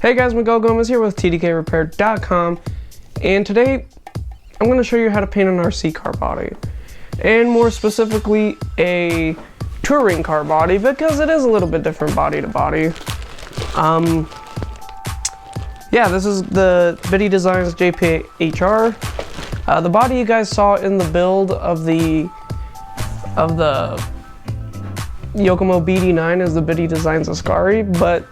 Hey guys, Miguel Gomez here with TDKrepair.com, and today I'm going to show you how to paint an RC car body, and more specifically a touring car body, because it is a little bit different body to body. Yeah, this is the Biddy Designs JPHR. The body you guys saw in the build of the Yokomo BD9 is the Biddy Designs Ascari, but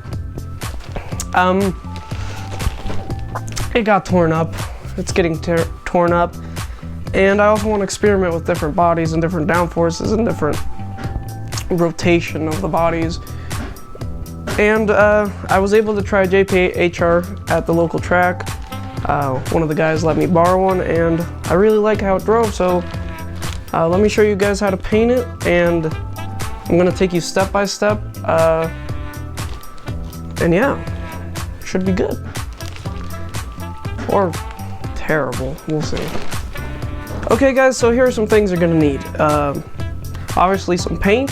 it got torn up. It's getting torn up, and I also want to experiment with different bodies and different downforces and different rotation of the bodies. And I was able to try JPHR at the local track. One of the guys let me borrow one, and I really like how it drove, so let me show you guys how to paint it, and I'm gonna take you step by step, and yeah, should be good. Or terrible, we'll see. Okay guys, so here are some things you're gonna need. Obviously some paint,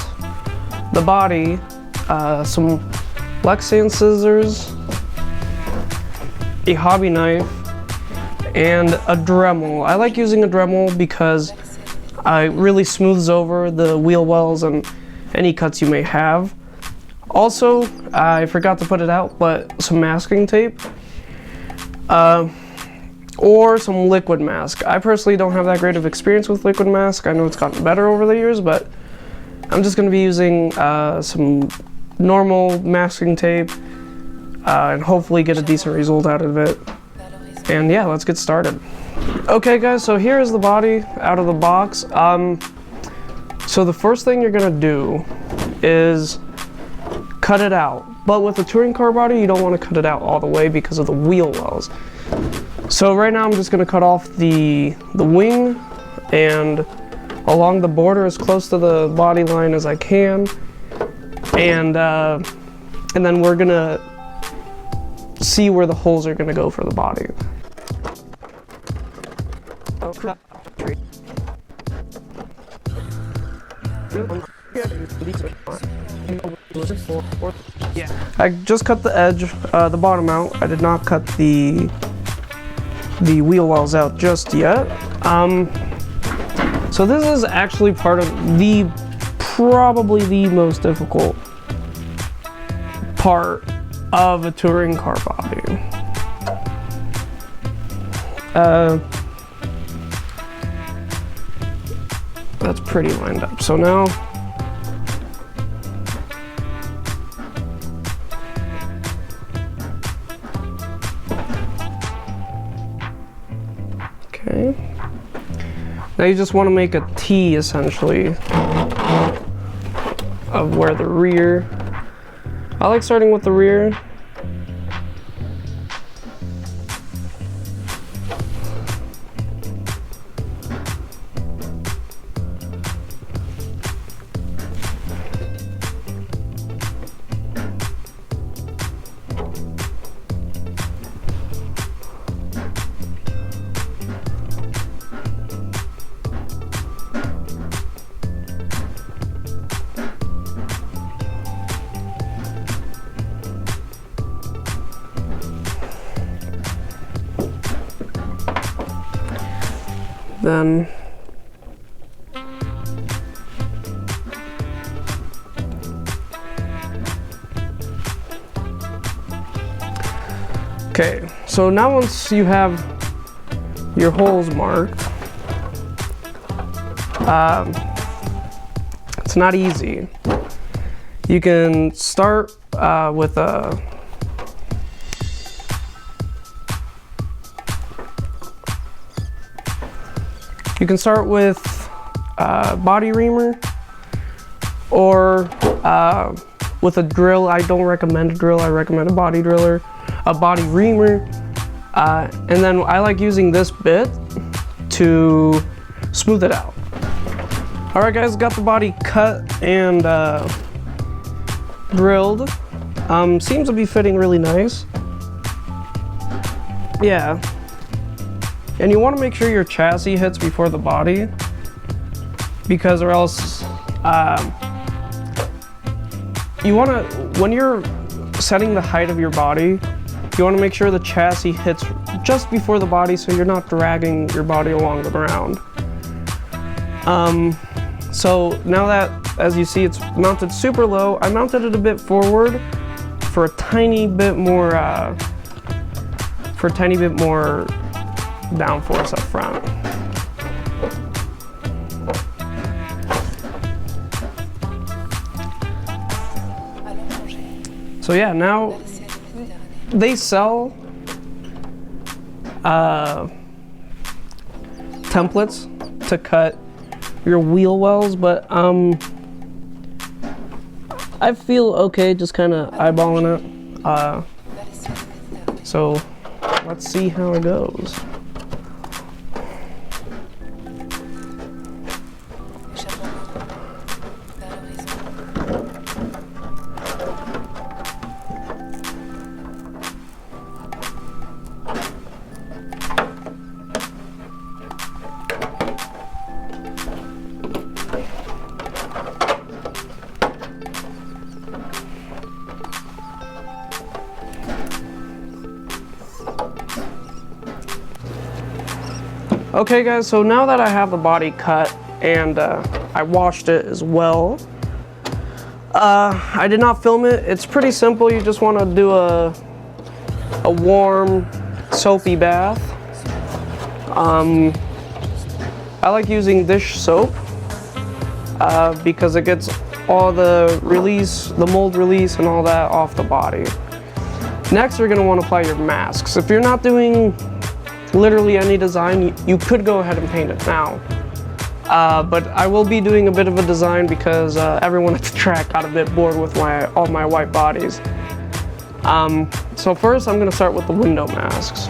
the body, some Lexan scissors, a hobby knife, and a Dremel. I like using a Dremel because it really smooths over the wheel wells and any cuts you may have. Also, I forgot to put it out, but some masking tape, or some liquid mask. I personally don't have that great of experience with liquid mask. I know it's gotten better over the years, but I'm just going to be using some normal masking tape and hopefully get a decent result out of it. And yeah, let's get started. Okay guys, so here is the body out of the box. So the first thing you're gonna do is cut it out. But with a touring car body, you don't want to cut it out all the way because of the wheel wells. So right now I'm just gonna cut off the wing and along the border as close to the body line as I can. And then we're gonna see where the holes are gonna go for the body. I just cut the edge, the bottom out. I did not cut the wheel wells out just yet. So this is actually part of probably the most difficult part of a touring car body. That's pretty lined up. So now, okay. Now you just want to make a T essentially of where the rear. I like starting with the rear. Then okay, so now once you have your holes marked, it's not easy. You can start with a body reamer, or with a drill. I don't recommend a drill, I recommend a body driller, a body reamer, and then I like using this bit to smooth it out. Alright guys, got the body cut and drilled. Seems to be fitting really nice. Yeah. And you want to make sure your chassis hits before the body, because or else you want to, when you're setting the height of your body, You want to make sure the chassis hits just before the body so you're not dragging your body along the ground. So now that, as you see, it's mounted super low, I mounted it a bit forward for a tiny bit more downforce up front. So yeah, now they sell templates to cut your wheel wells, but I feel okay just kind of eyeballing it. So let's see how it goes. Okay guys, so now that I have the body cut and I washed it as well, I did not film it. It's pretty simple. You just want to do a warm soapy bath. I like using dish soap because it gets all the release, the mold release and all that off the body. Next, you're going to want to apply your masks. If you're not doing literally any design, you could go ahead and paint it now. But I will be doing a bit of a design because everyone at the track got a bit bored with all my white bodies. So first I'm going to start with the window masks.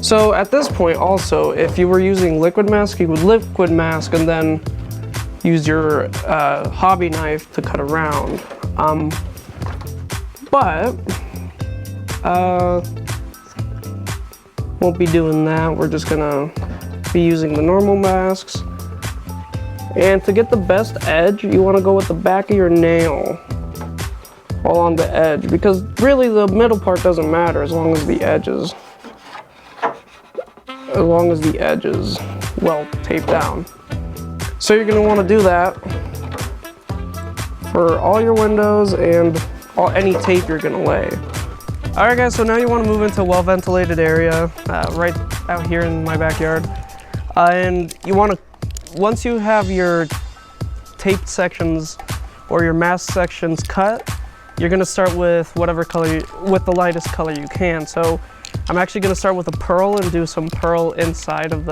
So at this point also, if you were using liquid mask, you would liquid mask and then use your hobby knife to cut around. Won't be doing that. We're just gonna be using the normal masks. And to get the best edge, you wanna go with the back of your nail along the edge, because really the middle part doesn't matter as long as the edges. As long as the edge is well taped down. So you're going to want to do that for all your windows and any tape you're going to lay. Alright guys, so now you want to move into a well ventilated area right out here in my backyard. And you want to, once you have your taped sections or your mask sections cut, you're going to start with whatever color, with the lightest color you can. So I'm actually going to start with a pearl and do some pearl inside of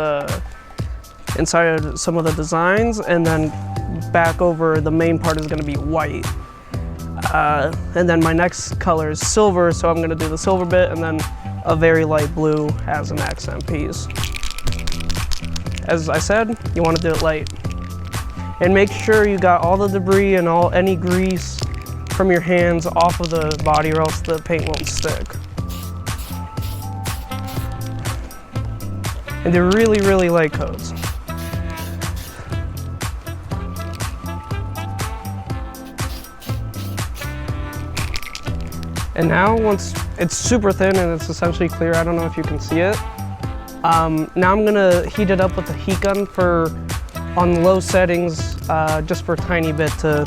some of the designs, and then back over the main part is going to be white. And then my next color is silver, so I'm going to do the silver bit and then a very light blue as an accent piece. As I said, you want to do it light. And make sure you got all the debris and any grease from your hands off of the body, or else the paint won't stick. And they're really, really light coats. And now, once it's super thin and it's essentially clear, I don't know if you can see it. Now I'm gonna heat it up with a heat gun on low settings, just for a tiny bit to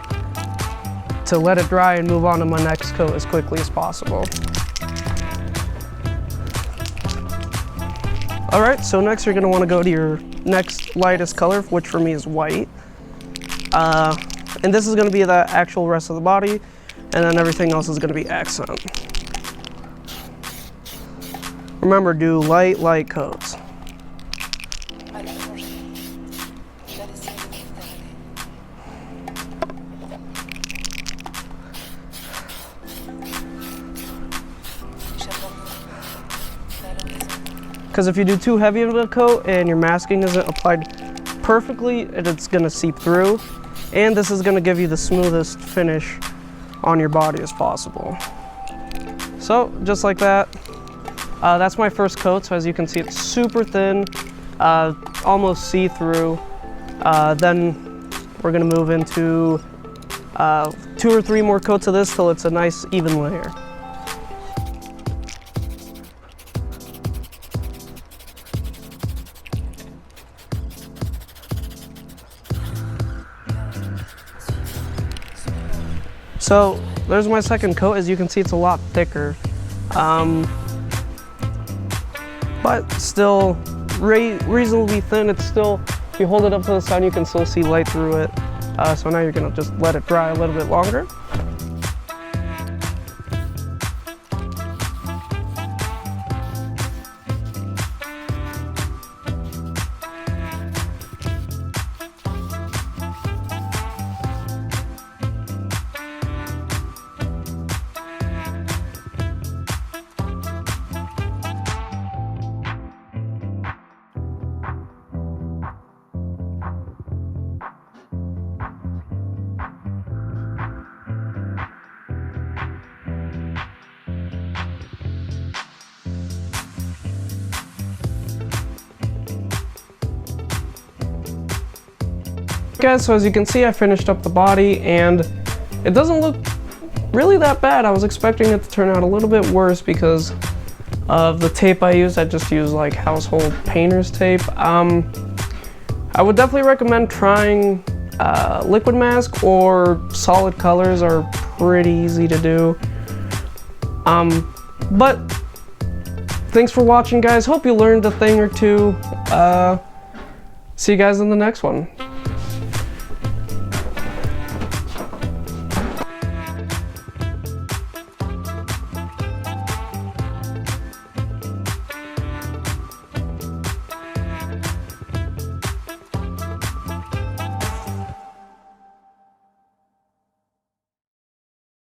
let it dry and move on to my next coat as quickly as possible. All right, so next you're gonna wanna go to your next lightest color, which for me is white. And this is gonna be the actual rest of the body, and then everything else is gonna be accent. Remember, do light coats. because if you do too heavy of a coat and your masking isn't applied perfectly, it's going to seep through, and this is going to give you the smoothest finish on your body as possible. So just like that, that's my first coat. So as you can see, it's super thin, almost see-through. Then we're going to move into 2 or 3 more coats of this till it's a nice even layer. So there's my second coat. As you can see, it's a lot thicker, but still reasonably thin. It's still, if you hold it up to the sun, you can still see light through it. So now you're gonna just let it dry a little bit longer. Guys, so as you can see, I finished up the body and it doesn't look really that bad. I was expecting it to turn out a little bit worse because of the tape I used. I just used like household painter's tape. I would definitely recommend trying liquid mask, or solid colors are pretty easy to do. But thanks for watching, guys. Hope you learned a thing or two. See you guys in the next one.